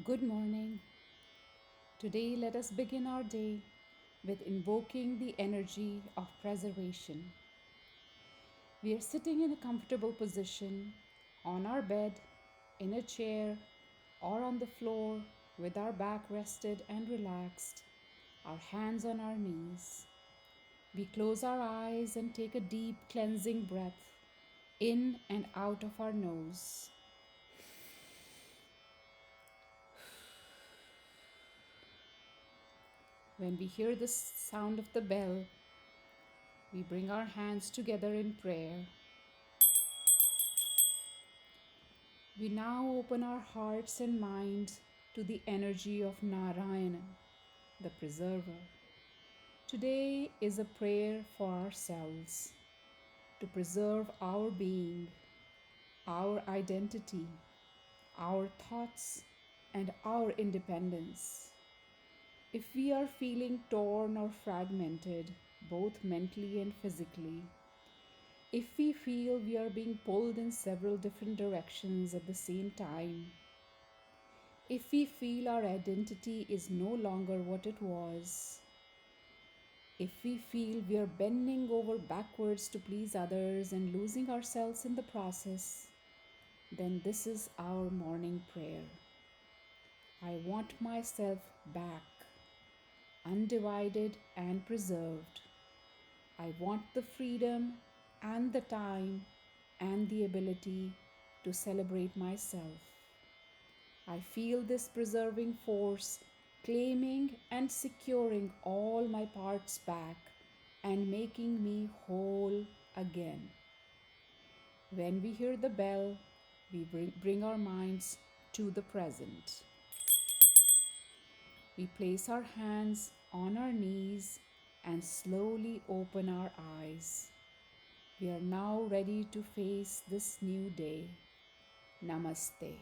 Good morning. Today, let us begin our day with invoking the energy of preservation. We are sitting in a comfortable position on our bed, in a chair, or on the floor with our back rested and relaxed, our hands on our knees. We close our eyes and take a deep cleansing breath in and out of our nose. When we hear the sound of the bell, we bring our hands together in prayer. We now open our hearts and minds to the energy of Narayana, the preserver. Today is a prayer for ourselves to preserve our being, our identity, our thoughts, and our independence. If we are feeling torn or fragmented, both mentally and physically, if we feel we are being pulled in several different directions at the same time, if we feel our identity is no longer what it was, if we feel we are bending over backwards to please others and losing ourselves in the process, then this is our morning prayer. I want myself back, undivided and preserved. I want the freedom and the time and the ability to celebrate myself. I feel this preserving force claiming and securing all my parts back and making me whole again. When we hear the bell, we bring our minds to the present. We place our hands on our knees and slowly open our eyes. We are now ready to face this new day. Namaste.